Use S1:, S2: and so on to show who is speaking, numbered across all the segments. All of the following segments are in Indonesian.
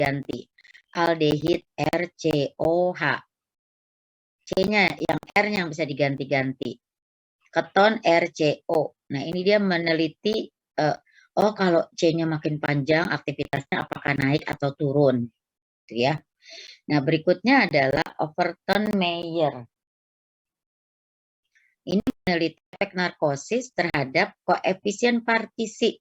S1: ganti. Aldehid RCOH. C-nya yang R-nya yang bisa diganti-ganti. Keton RCO. Nah, ini dia meneliti oh kalau C-nya makin panjang aktivitasnya apakah naik atau turun. Gitu ya. Nah, berikutnya adalah Overton Mayer. Ini meneliti efek narkosis terhadap koefisien partisi.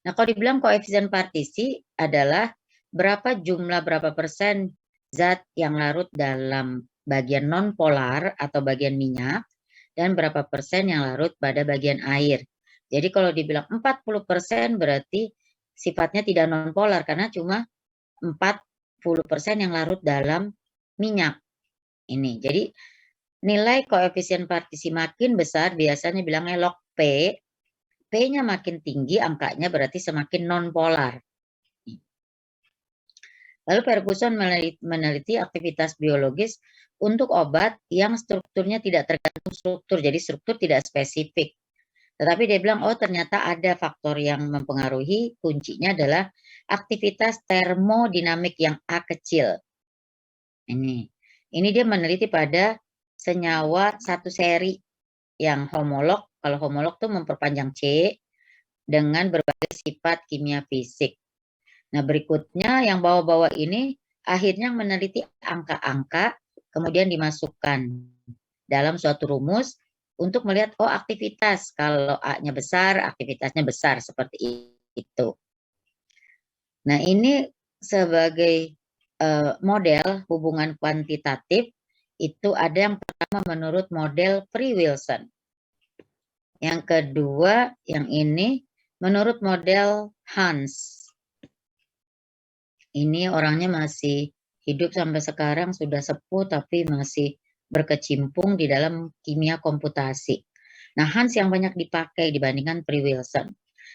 S1: Nah, kalau dibilang koefisien partisi adalah berapa persen zat yang larut dalam bagian nonpolar atau bagian minyak dan berapa persen yang larut pada bagian air. Jadi kalau dibilang 40% berarti sifatnya tidak nonpolar karena cuma 40% yang larut dalam minyak. Ini. Jadi nilai koefisien partisi makin besar biasanya bilangnya log P. P-nya makin tinggi angkanya berarti semakin nonpolar. Lalu Ferguson meneliti aktivitas biologis untuk obat yang strukturnya tidak tergantung struktur, jadi struktur tidak spesifik. Tetapi dia bilang, oh ternyata ada faktor yang mempengaruhi, kuncinya adalah aktivitas termodinamik yang A kecil. Ini dia meneliti pada senyawa satu seri yang homolog. Kalau homolog tuh memperpanjang C dengan berbagai sifat kimia fisik. Nah, berikutnya yang bawah-bawah ini akhirnya meneliti angka-angka kemudian dimasukkan dalam suatu rumus untuk melihat oh aktivitas kalau A-nya besar, aktivitasnya besar seperti itu. Nah, ini sebagai model hubungan kuantitatif itu ada yang pertama menurut model Free-Wilson. Yang kedua yang ini menurut model Hans. Ini orangnya masih hidup sampai sekarang, sudah sepuh tapi masih berkecimpung di dalam kimia komputasi. Nah, Hans yang banyak dipakai dibandingkan Free-Wilson.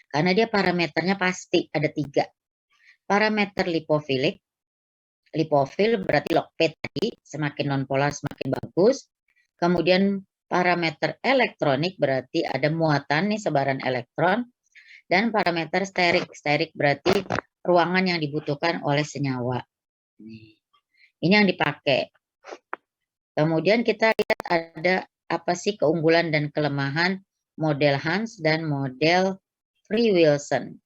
S1: Karena dia parameternya pasti ada 3. Parameter lipofilik. Lipofil berarti log P tadi, semakin nonpolar semakin bagus. Kemudian parameter elektronik berarti ada muatan nih sebaran elektron. Dan parameter sterik. Sterik berarti ruangan yang dibutuhkan oleh senyawa. Ini yang dipakai. Kemudian kita lihat ada apa sih keunggulan dan kelemahan model Hans dan model Free-Wilson.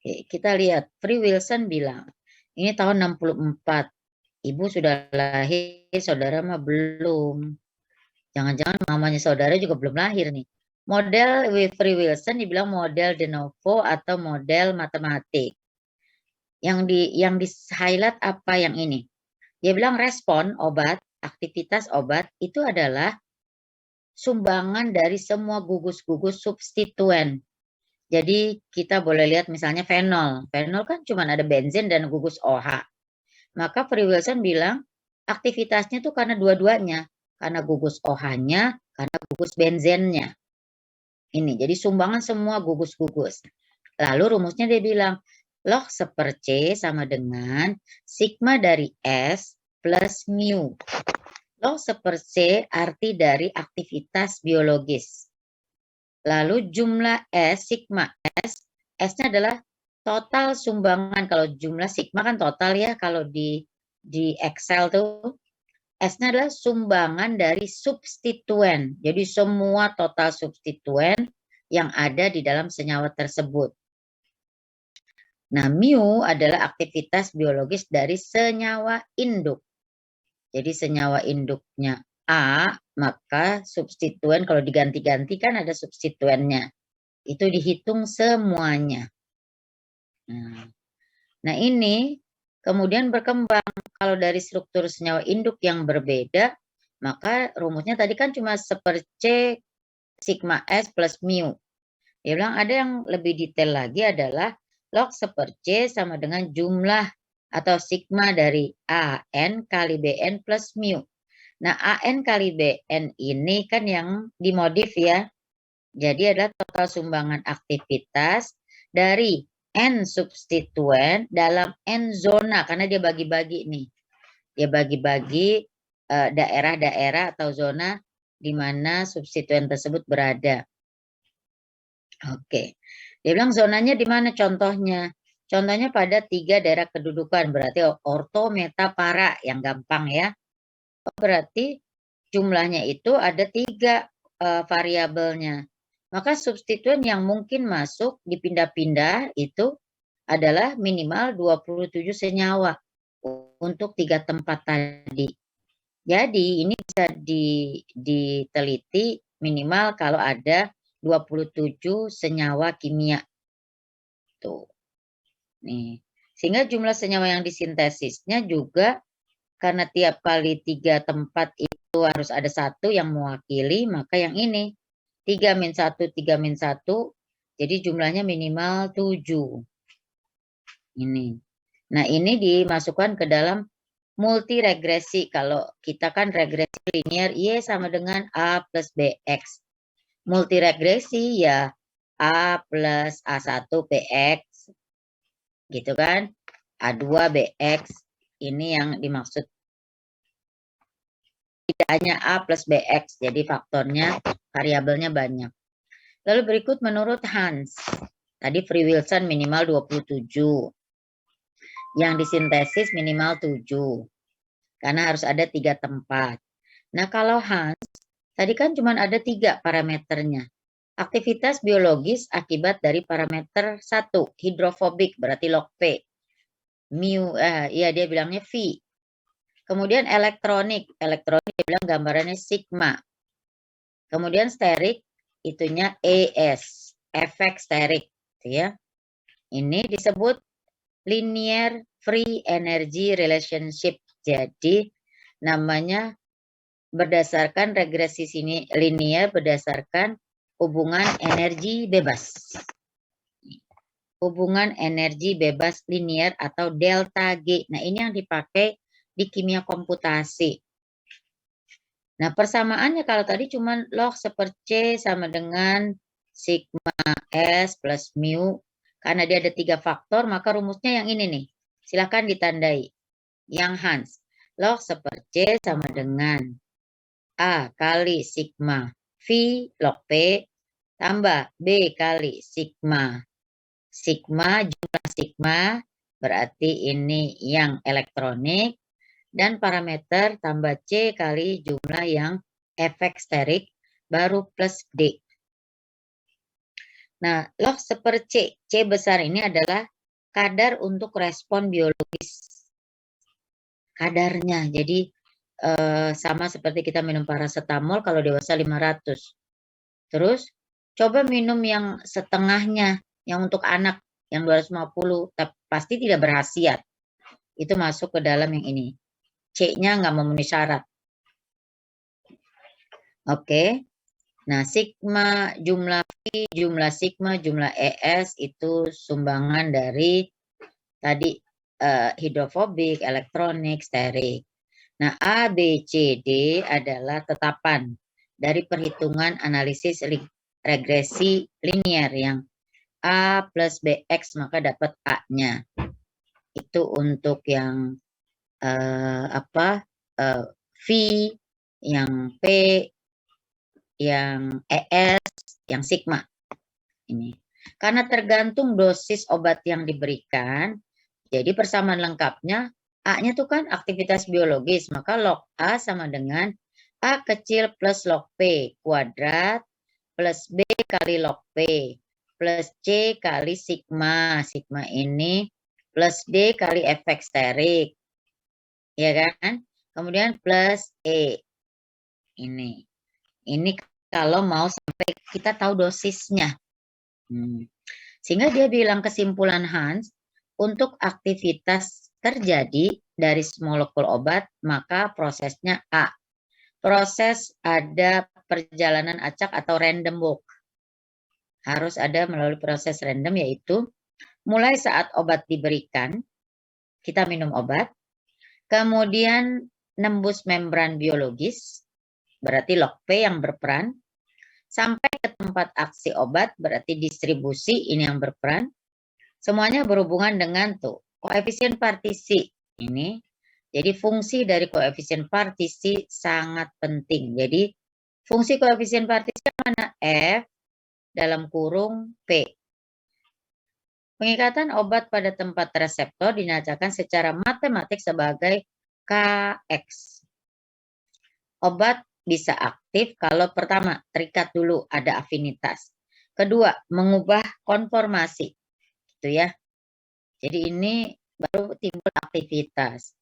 S1: Oke, kita lihat Free-Wilson bilang, ini tahun 64. Ibu sudah lahir, saudara mah belum. Jangan-jangan mamanya saudara juga belum lahir nih. Model Free-Wilson dibilang model de novo atau model matematik. Yang di highlight apa yang ini? Dia bilang respon obat, aktivitas obat itu adalah sumbangan dari semua gugus-gugus substituen. Jadi kita boleh lihat misalnya fenol. Fenol kan cuma ada benzin dan gugus OH. Maka Free-Wilson bilang aktivitasnya itu karena dua-duanya. Karena gugus OH-nya, karena gugus benzennya. Ini, jadi sumbangan semua gugus-gugus. Lalu rumusnya dia bilang, log seper C sama dengan sigma dari S plus mu. Log seper C arti dari aktivitas biologis. Lalu jumlah S, sigma S, S-nya adalah total sumbangan. Kalau jumlah sigma kan total ya, kalau di Excel tuh. S-nya adalah sumbangan dari substituen. Jadi semua total substituen yang ada di dalam senyawa tersebut. Nah, mu adalah aktivitas biologis dari senyawa induk. Jadi senyawa induknya A, maka substituen kalau diganti-ganti kan ada substituennya. Itu dihitung semuanya. Nah ini kemudian berkembang. Kalau dari struktur senyawa induk yang berbeda, maka rumusnya tadi kan cuma seper C sigma S plus mu. Dia bilang ada yang lebih detail lagi adalah log seper C sama dengan jumlah atau sigma dari AN kali BN plus mu. Nah, AN kali BN ini kan yang dimodif ya. Jadi adalah total sumbangan aktivitas dari N substituen dalam N zona. Karena dia bagi-bagi nih. Dia bagi-bagi daerah-daerah atau zona di mana substituen tersebut berada. Oke. Dia bilang zonanya di mana contohnya? Contohnya pada 3 daerah kedudukan, berarti orto, meta, para, yang gampang ya. Berarti jumlahnya itu ada 3 variabelnya. Maka substituen yang mungkin masuk dipindah-pindah itu adalah minimal 27 senyawa untuk 3 tempat tadi. Jadi ini bisa diteliti minimal kalau ada 27 senyawa kimia. Tuh. Nih. Sehingga jumlah senyawa yang disintesisnya juga karena tiap kali 3 tempat itu harus ada 1 yang mewakili, maka yang ini 3-1, 3-1, jadi jumlahnya minimal 7. Ini. Nah, ini dimasukkan ke dalam multiregresi. Kalau kita kan regresi linear, Y sama dengan A plus BX. Multiregresi ya A plus A1 BX. Gitu kan. A2 BX. Ini yang dimaksud. Tidak hanya A plus BX, jadi faktornya, variabelnya banyak. Lalu berikut menurut Hans. Tadi Free Wilson minimal 27. Yang disintesis minimal 7. Karena harus ada 3 tempat. Nah kalau Hans, tadi kan cuma ada 3 parameternya. Aktivitas biologis akibat dari parameter 1, hidrofobik berarti log P. Mu, ya dia bilangnya V. Kemudian elektronik dia bilang gambarannya sigma. Kemudian sterik, itunya ES, efek sterik. Ya. Ini disebut linear free energy relationship. Jadi namanya berdasarkan regresi sini linear berdasarkan hubungan energi bebas. Hubungan energi bebas linear atau delta G. Nah, ini yang dipakai di kimia komputasi. Nah, persamaannya kalau tadi cuma log seper C sama dengan sigma S plus mu. Karena dia ada 3 faktor, maka rumusnya yang ini nih. Silahkan ditandai. Yang Hans. Log seper C sama dengan A kali sigma V log P tambah B kali sigma. Sigma, jumlah sigma, berarti ini yang elektronik. Dan parameter tambah C kali jumlah yang efek sterik, baru plus D. Nah, log seper C. C besar ini adalah kadar untuk respon biologis. Kadarnya, jadi sama seperti kita minum paracetamol kalau dewasa 500. Terus coba minum yang setengahnya, yang untuk anak yang 250, tapi pasti tidak berkhasiat. Itu masuk ke dalam yang ini. C-nya nggak memenuhi syarat. Oke. Nah, sigma, jumlah V, jumlah sigma, jumlah ES itu sumbangan dari tadi hidrofobik, elektronik, sterik. Nah, A, B, C, D adalah tetapan dari perhitungan analisis regresi linear yang A plus BX maka dapat A-nya. Itu untuk yang V, yang P, yang ES, yang sigma. Ini. Karena tergantung dosis obat yang diberikan, jadi persamaan lengkapnya A-nya itu kan aktivitas biologis, maka log A sama dengan A kecil plus log P kuadrat plus B kali log P plus C kali sigma. Sigma ini plus D kali efek sterik. Ya kan? Kemudian plus E. Ini kalau mau sampai kita tahu dosisnya. Sehingga dia bilang kesimpulan Hans, untuk aktivitas terjadi dari molekul obat, maka prosesnya A. Proses ada perjalanan acak atau random walk. Harus ada melalui proses random, yaitu mulai saat obat diberikan, kita minum obat, kemudian nembus membran biologis, berarti log P yang berperan, sampai ke tempat aksi obat, berarti distribusi, ini yang berperan. Semuanya berhubungan dengan koefisien partisi ini. Jadi fungsi dari koefisien partisi sangat penting. Jadi fungsi koefisien partisi mana? F dalam kurung P. Pengikatan obat pada tempat reseptor dinyatakan secara matematik sebagai Kx. Obat bisa aktif kalau pertama, terikat dulu, ada afinitas. Kedua, mengubah konformasi. Gitu ya. Jadi ini baru timbul aktivitas.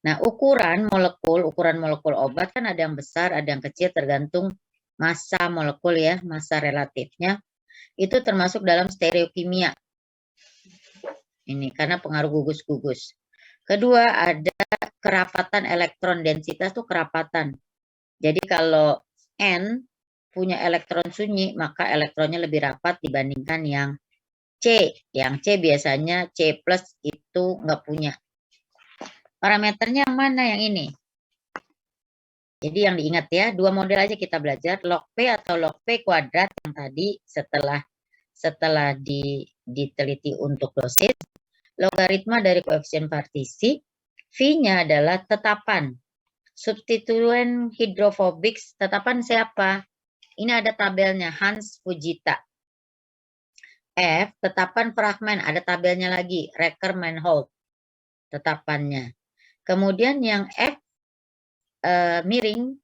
S1: Nah, ukuran molekul obat kan ada yang besar, ada yang kecil tergantung massa molekul ya, massa relatifnya. Itu termasuk dalam stereokimia. Ini karena pengaruh gugus-gugus. Kedua, ada kerapatan elektron, densitas itu kerapatan. Jadi kalau N punya elektron sunyi, maka elektronnya lebih rapat dibandingkan yang C. Yang C biasanya C+ itu nggak punya. Parameternya yang mana yang ini? Jadi yang diingat ya, dua model aja kita belajar, log P atau log P kuadrat yang tadi setelah diteliti untuk dosis, logaritma dari koefisien partisi, V-nya adalah tetapan. Substituen hidrofobik, tetapan siapa? Ini ada tabelnya, Hans Fujita. F, tetapan fragmen, ada tabelnya lagi, Reker-Manholt, tetapannya. Kemudian yang F miring,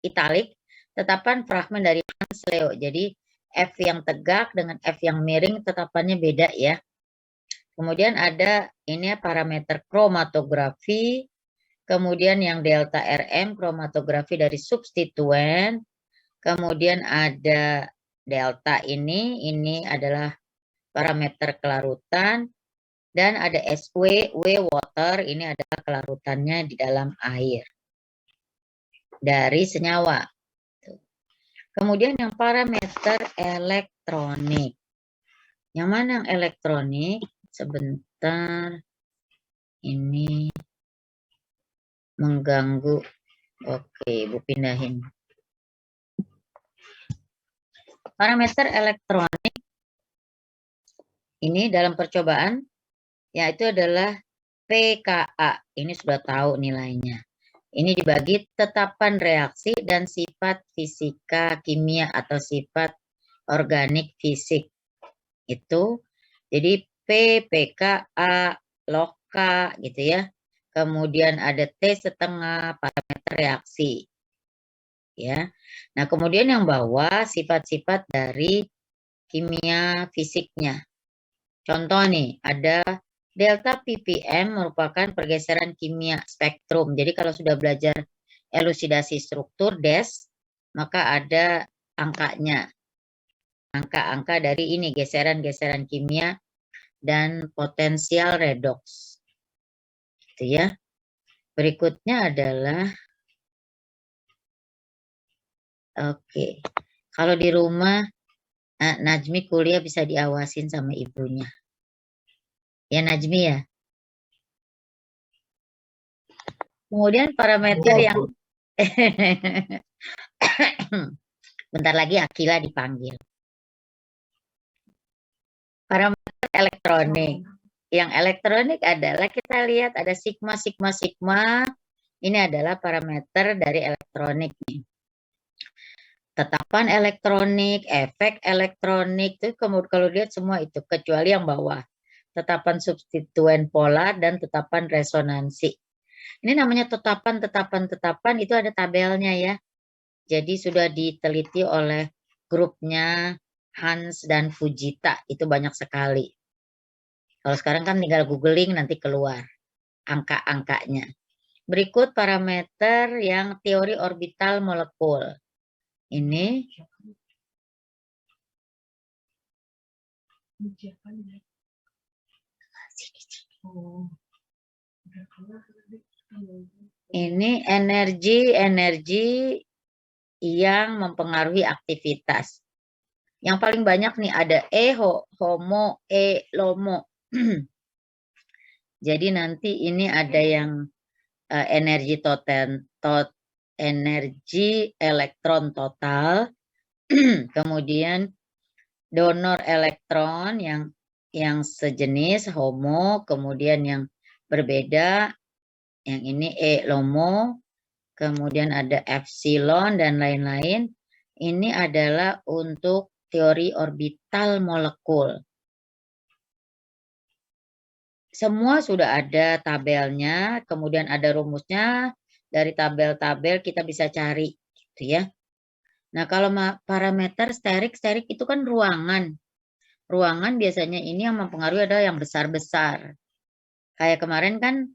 S1: italik, tetapan fragmen dari Hans Leo. Jadi F yang tegak dengan F yang miring, tetapannya beda ya. Kemudian ada ini parameter kromatografi, kemudian yang delta RM, kromatografi dari substituen, kemudian ada delta ini adalah parameter kelarutan, dan ada SW, W water, ini adalah kelarutannya di dalam air dari senyawa. Kemudian yang parameter elektronik. Yang mana yang elektronik? Sebentar, ini mengganggu. Oke, Ibu pindahin. Parameter elektronik ini dalam percobaan, yaitu adalah pKa. Ini sudah tahu nilainya. Ini dibagi tetapan reaksi dan sifat fisika kimia atau sifat organik fisik. Itu jadi P, pKa, log K gitu ya. Kemudian ada T setengah, parameter reaksi. Ya. Nah, kemudian yang bawah sifat-sifat dari kimia fisiknya. Contoh nih, ada delta ppm merupakan pergeseran kimia spektrum. Jadi kalau sudah belajar elusidasi struktur DES, maka ada angkanya. Angka-angka dari ini, geseran-geseran kimia dan potensial redoks. Gitu ya. Berikutnya adalah, oke. Kalau di rumah, Najmi kuliah bisa diawasin sama ibunya. Ya Najmi ya. Kemudian parameter yang bentar lagi Akila dipanggil. Parameter elektronik. Yang elektronik adalah kita lihat ada sigma, sigma, sigma. Ini adalah parameter dari elektronik nih. Tetapan elektronik, efek elektronik, itu kemudian kalau lihat semua itu kecuali yang bawah. Tetapan substituen polar dan tetapan resonansi. Ini namanya tetapan itu ada tabelnya ya. Jadi sudah diteliti oleh grupnya Hans dan Fujita, itu banyak sekali. Kalau sekarang kan tinggal googling nanti keluar angka-angkanya. Berikut parameter yang teori orbital molekul. Ini energi yang mempengaruhi aktivitas. Yang paling banyak nih ada HOMO, LOMO. Jadi nanti ini ada yang energi energi elektron total, kemudian donor elektron yang sejenis HOMO, kemudian yang berbeda, yang ini LOMO, kemudian ada epsilon dan lain-lain. Ini adalah untuk teori orbital molekul. semua sudah ada tabelnya, kemudian ada rumusnya, dari tabel-tabel kita bisa cari, gitu ya. Nah, kalau parameter sterik itu kan ruangan. Ruangan biasanya ini yang mempengaruhi adalah yang besar-besar. Kayak kemarin kan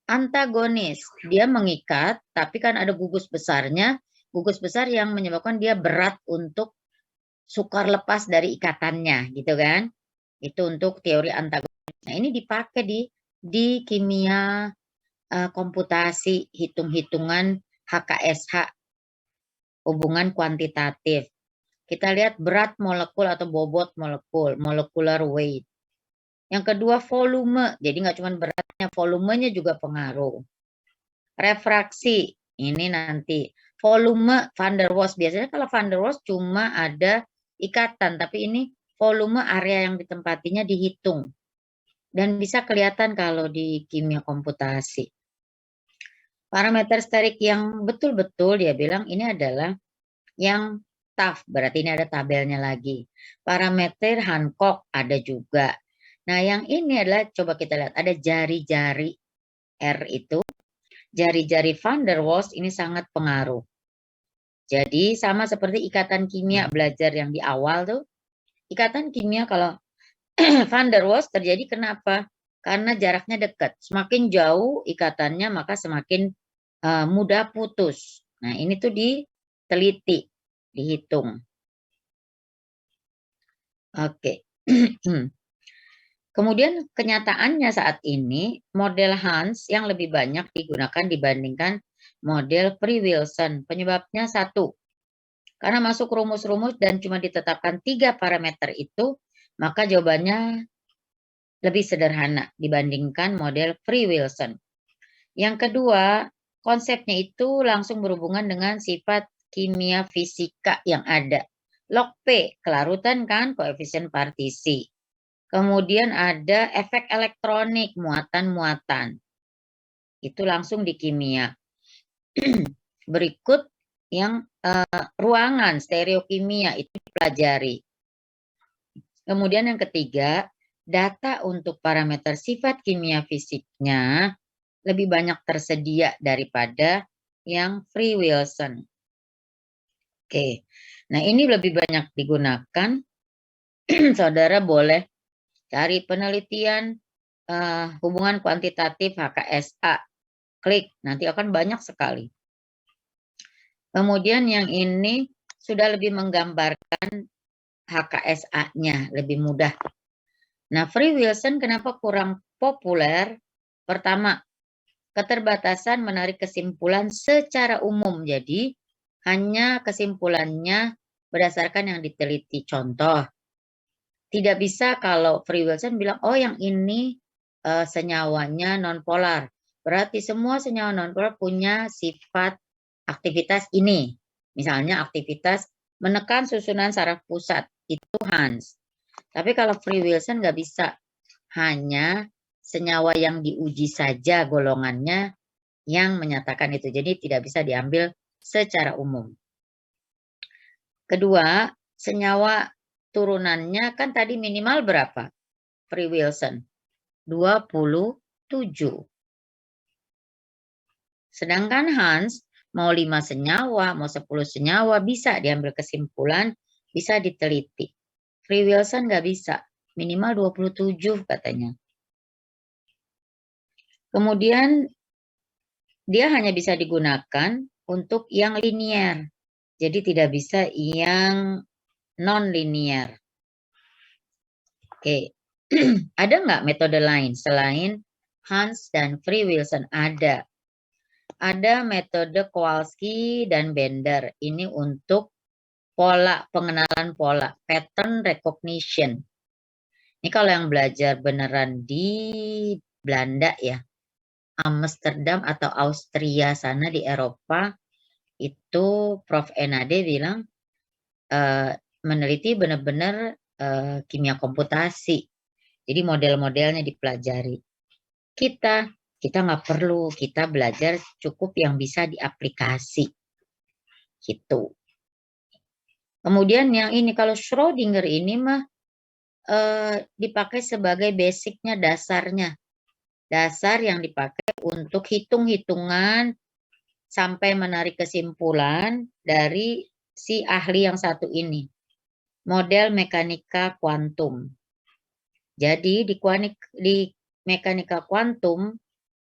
S1: antagonis, dia mengikat, tapi kan ada gugus besarnya, gugus besar yang menyebabkan dia berat untuk sukar lepas dari ikatannya, gitu kan? Itu untuk teori antagonis. Nah, ini dipakai di kimia komputasi, hitung-hitungan HKSH, hubungan kuantitatif. Kita lihat berat molekul atau bobot molekul, molecular weight. Yang kedua volume, jadi nggak cuma beratnya, volumenya juga pengaruh. Refraksi, ini nanti. Volume van der Waals, biasanya kalau van der Waals cuma ada ikatan, tapi ini volume area yang ditempatinya dihitung. Dan bisa kelihatan kalau di kimia komputasi. Parameter sterik yang betul-betul dia bilang ini adalah yang tough, berarti ini ada tabelnya lagi. Parameter Hancock ada juga. Nah, yang ini adalah, coba kita lihat, ada jari-jari R itu. Jari-jari van der Waals ini sangat pengaruh. Jadi sama seperti ikatan kimia belajar yang di awal tuh. Ikatan kimia kalau van der Waals terjadi kenapa? Karena jaraknya dekat. Semakin jauh ikatannya maka semakin mudah putus. Nah, ini tuh diteliti, dihitung. Oke. Kemudian kenyataannya saat ini model Hans yang lebih banyak digunakan dibandingkan model Free-Wilson. Penyebabnya satu, karena masuk rumus-rumus dan cuma ditetapkan 3 parameter itu, maka jawabannya lebih sederhana dibandingkan model Free-Wilson. Yang kedua, konsepnya itu langsung berhubungan dengan sifat kimia fisika yang ada. Log P, kelarutan kan, koefisien partisi. Kemudian ada efek elektronik, muatan-muatan. Itu langsung di kimia. Berikut yang ruangan, stereokimia, itu dipelajari. Kemudian yang ketiga, data untuk parameter sifat kimia fisiknya lebih banyak tersedia daripada yang Free-Wilson. Oke, nah ini lebih banyak digunakan. Saudara boleh cari penelitian hubungan kuantitatif HKSA. Klik, nanti akan banyak sekali. Kemudian yang ini sudah lebih menggambarkan HKSA-nya, lebih mudah. Nah, Free-Wilson kenapa kurang populer? Pertama, keterbatasan menarik kesimpulan secara umum. Jadi, hanya kesimpulannya berdasarkan yang diteliti. Contoh, tidak bisa kalau Free-Wilson bilang, oh yang ini senyawanya nonpolar. Berarti semua senyawa nonpolar punya sifat aktivitas ini. Misalnya aktivitas menekan susunan saraf pusat. Itu Hans. Tapi kalau Free-Wilson nggak bisa. Hanya senyawa yang diuji saja golongannya yang menyatakan itu. Jadi tidak bisa diambil secara umum. Kedua, senyawa turunannya kan tadi minimal berapa? Free-Wilson. 27. Sedangkan Hans mau 5 senyawa, mau 10 senyawa bisa diambil kesimpulan, bisa diteliti. Free-Wilson nggak bisa, minimal 27 katanya. Kemudian dia hanya bisa digunakan untuk yang linier. Jadi tidak bisa yang non-linier. Oke, ada nggak metode lain selain Hans dan Free-Wilson? Ada. Ada metode Kowalski dan Bender. Ini untuk pola, pengenalan pola, pattern recognition. Ini kalau yang belajar beneran di Belanda ya, Amsterdam atau Austria sana di Eropa, itu Prof. Enade bilang meneliti benar-benar kimia komputasi. Jadi model-modelnya dipelajari. Kita nggak perlu, kita belajar cukup yang bisa diaplikasi. Gitu. Kemudian yang ini, kalau Schrödinger ini mah dipakai sebagai basicnya, dasarnya. dasar yang dipakai untuk hitung-hitungan sampai menarik kesimpulan dari si ahli yang satu ini. Model mekanika kuantum. Jadi di mekanika kuantum,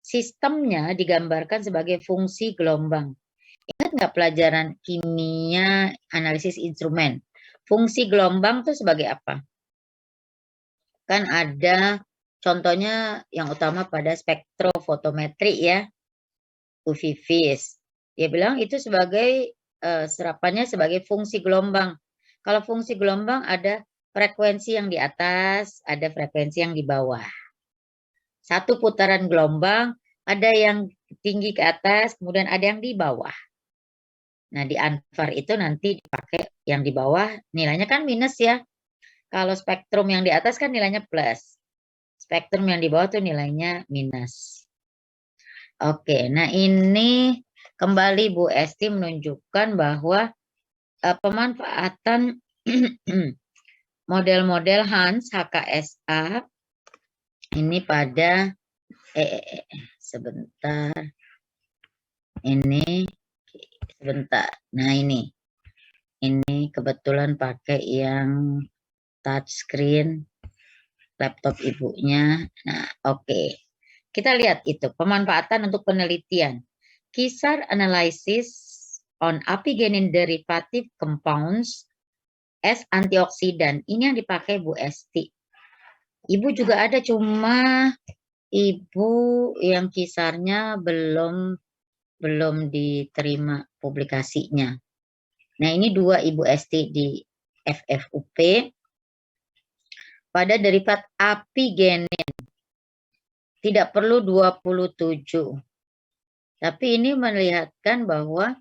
S1: sistemnya digambarkan sebagai fungsi gelombang. Ingat nggak pelajaran kimia analisis instrumen? Fungsi gelombang itu sebagai apa? Kan ada contohnya yang utama pada spektrofotometri ya, UV vis. Dia bilang itu sebagai serapannya sebagai fungsi gelombang. Kalau fungsi gelombang ada frekuensi yang di atas, ada frekuensi yang di bawah. Satu putaran gelombang ada yang tinggi ke atas, kemudian ada yang di bawah. Nah, di ANFAR itu nanti dipakai yang di bawah, nilainya kan minus ya. Kalau spektrum yang di atas kan nilainya plus. Spektrum yang di bawah tuh nilainya minus. Oke, nah ini kembali Bu Esti menunjukkan bahwa pemanfaatan model-model Hans HKSA ini pada sebentar. Ini sebentar. Nah, ini kebetulan pakai yang touchscreen laptop ibunya. Nah, oke. Kita lihat itu pemanfaatan untuk penelitian. Kisar analysis on apigenin derivative compounds as antioksidan. Ini yang dipakai Bu Esti. Ibu juga ada, cuma ibu yang kisarnya belum diterima publikasinya. Nah, ini 2 Ibu Esti di FFUP pada derivat apigenin. Tidak perlu 27. Tapi ini melihatkan bahwa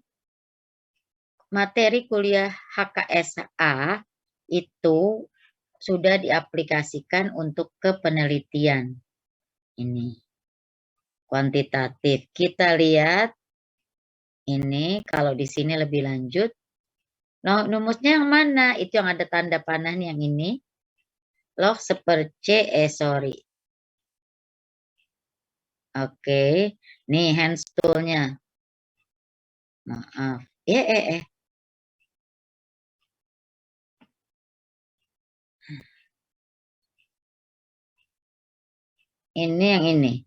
S1: materi kuliah HKSA itu sudah diaplikasikan untuk kepenelitian. Ini kuantitatif. Kita lihat ini kalau di sini lebih lanjut. Nah, rumusnya yang mana? Itu yang ada tanda panah nih, yang ini. Log seperce, sorry. Oke, nih hands tool-nya. Maaf. Ini yang ini.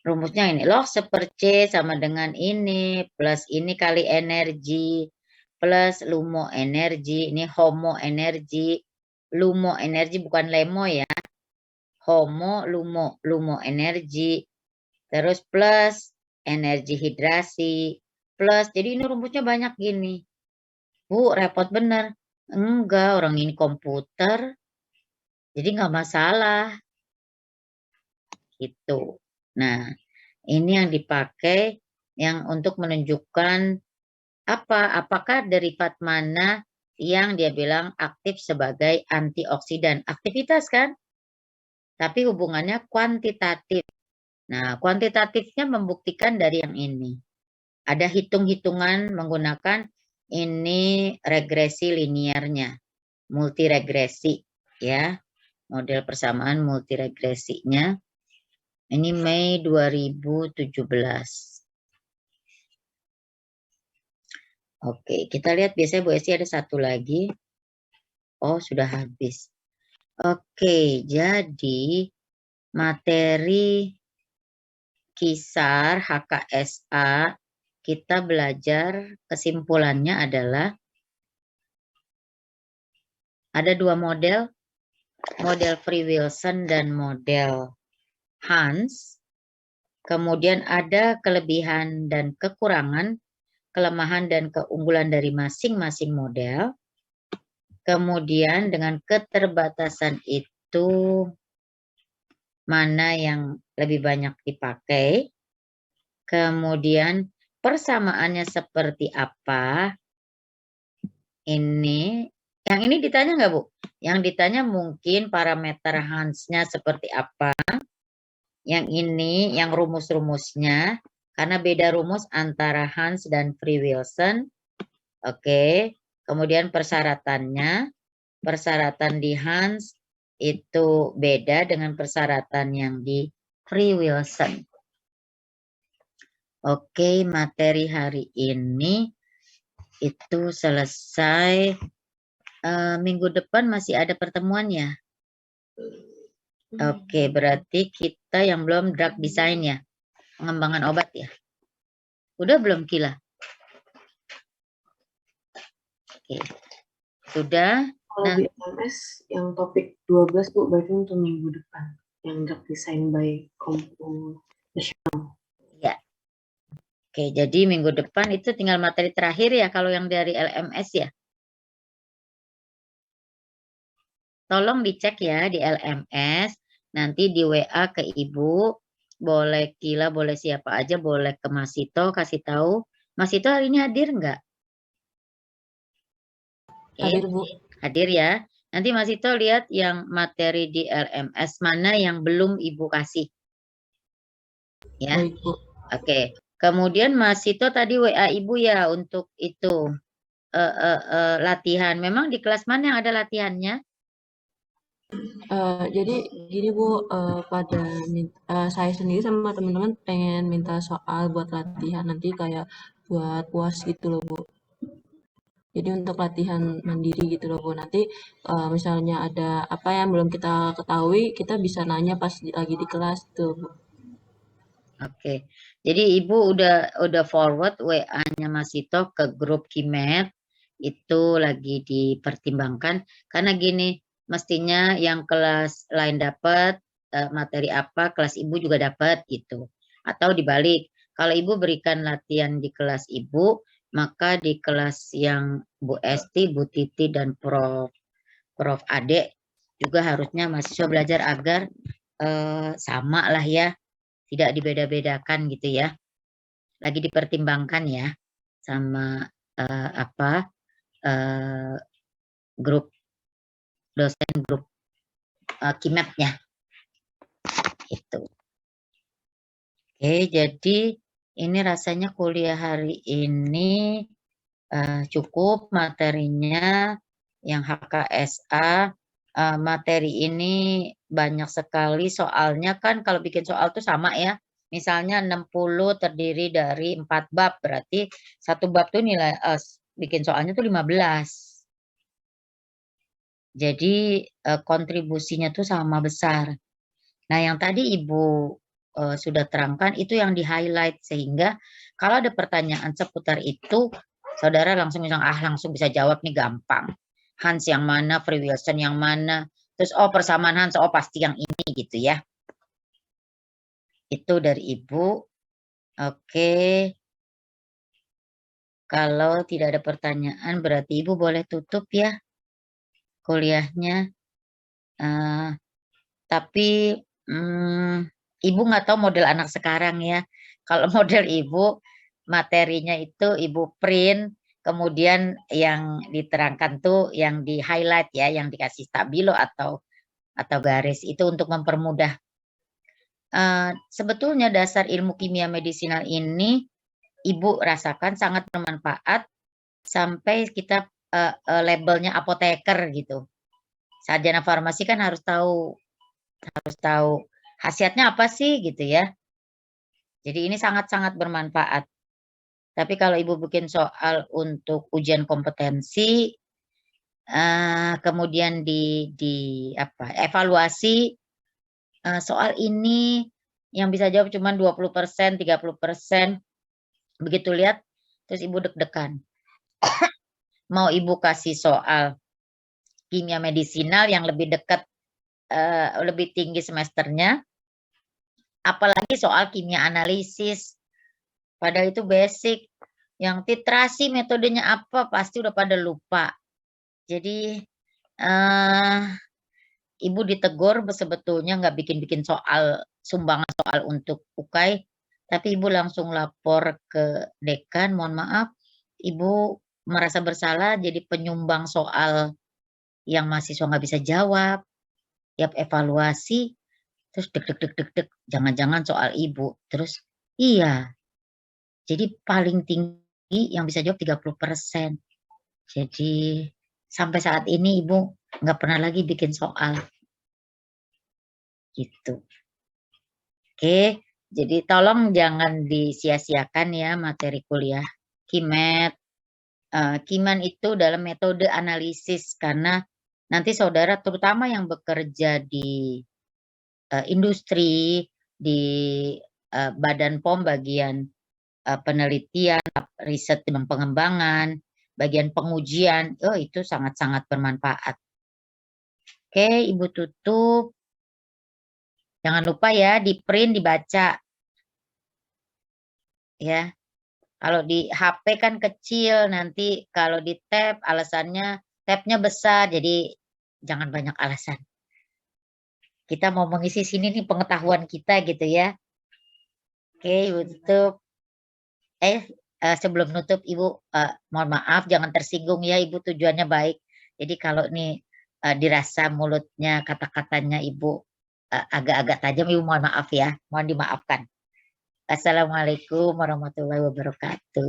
S1: Rumusnya ini. Log seperce sama dengan ini. Plus ini kali energi. Plus lumo energi. Ini homo energi. Lumo energi bukan lemo ya. Homo, lumo. Lumo energi. Terus plus energi hidrasi. Plus, jadi ini rumusnya banyak gini. Bu, repot bener. Enggak, orang ini komputer. Jadi nggak masalah. Gitu. Nah, ini yang dipakai yang untuk menunjukkan apakah derivat mana yang dia bilang aktif sebagai antioksidan. Aktivitas kan? Tapi hubungannya kuantitatif. Nah, kuantitatifnya membuktikan dari yang ini. Ada hitung-hitungan menggunakan ini regresi linearnya, multiregresi ya, model persamaan multiregresinya. Ini Mei 2017. Oke, kita lihat biasanya Bu Esti ada satu lagi. Oh, sudah habis. Oke, jadi materi kisar HKSA kita belajar kesimpulannya adalah ada 2 model, model Free Wilson dan model Hans. Kemudian ada kelebihan dan kekurangan, kelemahan dan keunggulan dari masing-masing model. Kemudian dengan keterbatasan itu mana yang lebih banyak dipakai. Kemudian persamaannya seperti apa. Yang ini ditanya nggak Bu? Yang ditanya mungkin parameter Hans-nya seperti apa. Yang ini yang rumus-rumusnya. Karena beda rumus antara Hans dan Free Wilson. Oke. Kemudian persyaratannya. Persyaratan di Hans itu beda dengan persyaratan yang di Free Wilson. Oke, materi hari ini itu selesai. Minggu depan masih ada pertemuan ya? Oke, berarti kita yang belum drug design ya? Pengembangan obat ya? Udah belum Kila? Oke, sudah.
S2: Kalau di LMS yang topik 12 Bu, berarti untuk minggu depan. Yang drug design by Kompo.
S1: Ya. Oke, jadi minggu depan itu tinggal materi terakhir ya kalau yang dari LMS ya. Tolong dicek ya di LMS, nanti di WA ke Ibu, boleh Kila, boleh siapa aja, boleh ke Mas Sito, kasih tahu. Mas Sito hari ini hadir nggak?
S2: Hadir Bu.
S1: Hadir ya. Nanti Mas Sito lihat yang materi di LMS mana yang belum Ibu kasih. Ya.
S2: Baik Bu.
S1: Oke. Kemudian Mas Sito tadi WA Ibu ya untuk itu latihan. Memang di kelas mana yang ada latihannya?
S2: Jadi gini Bu, saya sendiri sama teman-teman pengen minta soal buat latihan nanti kayak buat puas gitu loh Bu. Jadi untuk latihan mandiri gitu loh Bu. Nanti misalnya ada apa yang belum kita ketahui, kita bisa nanya pas lagi di kelas tuh Bu.
S1: Oke. Jadi Ibu udah forward WA-nya Mas Sito ke grup Kimet. Itu lagi dipertimbangkan karena gini, mestinya yang kelas lain dapat materi apa, kelas Ibu juga dapat gitu. Atau dibalik, kalau Ibu berikan latihan di kelas Ibu, maka di kelas yang Bu Esti, Bu Titi dan Prof Ade juga harusnya mahasiswa belajar agar sama lah ya, tidak dibeda-bedakan gitu ya. Lagi dipertimbangkan ya sama grup dosen, grup Kimetnya itu. Oke, jadi ini rasanya kuliah hari ini cukup materinya yang HKSA. Materi ini banyak sekali soalnya kan, kalau bikin soal tuh sama ya. Misalnya 60 terdiri dari 4 bab, berarti satu bab tuh nilai bikin soalnya tuh 15. Jadi kontribusinya tuh sama besar. Nah, yang tadi Ibu sudah terangkan itu yang di-highlight sehingga kalau ada pertanyaan seputar itu, saudara langsung bilang, langsung bisa jawab nih, gampang. Hans yang mana, Free Wilson yang mana, terus persamaan Hans, pasti yang ini gitu ya. Itu dari Ibu. Oke. Kalau tidak ada pertanyaan berarti Ibu boleh tutup ya kuliahnya. Tapi Ibu nggak tahu model anak sekarang ya. Kalau model Ibu, materinya itu Ibu print, kemudian yang diterangkan tuh yang di highlight ya, yang dikasih stabilo atau garis itu untuk mempermudah. Sebetulnya dasar ilmu kimia medisinal ini Ibu rasakan sangat bermanfaat sampai kita labelnya apoteker gitu. Sarjana farmasi kan harus tahu khasiatnya apa sih gitu ya. Jadi ini sangat-sangat bermanfaat. Tapi kalau Ibu bikin soal untuk ujian kompetensi, kemudian evaluasi soal ini yang bisa jawab cuma 20%, 30%. Begitu lihat, terus Ibu deg-degan. Mau Ibu kasih soal kimia medisinal yang lebih dekat, lebih tinggi semesternya, apalagi soal kimia analisis. Padahal itu basic. Yang titrasi metodenya apa pasti udah pada lupa. Jadi Ibu ditegur sebetulnya nggak bikin-bikin soal, sumbangan soal untuk UKAI, tapi Ibu langsung lapor ke dekan, mohon maaf, Ibu merasa bersalah jadi penyumbang soal yang mahasiswa nggak bisa jawab, tiap evaluasi, terus deg, jangan-jangan soal Ibu, terus iya, jadi paling tinggi yang bisa jawab 30%. Jadi sampai saat ini Ibu nggak pernah lagi bikin soal. Gitu. Oke, jadi tolong jangan disia-siakan ya materi kuliah KIMET. KIMAN itu dalam metode analisis karena nanti saudara terutama yang bekerja di industri, di Badan POM bagian penelitian, riset dan pengembangan, bagian pengujian, itu sangat-sangat bermanfaat. Oke, Ibu tutup. Jangan lupa ya di print, dibaca. Ya. Kalau di HP kan kecil, nanti kalau di tab alasannya tabnya besar, jadi jangan banyak alasan. Kita mau mengisi sini nih pengetahuan kita gitu ya. Oke, Ibu tutup. Sebelum nutup Ibu, mohon maaf jangan tersinggung ya, Ibu tujuannya baik. Jadi kalau nih dirasa mulutnya kata-katanya Ibu agak-agak tajam, Ibu mohon maaf ya, mohon dimaafkan. Assalamualaikum warahmatullahi wabarakatuh.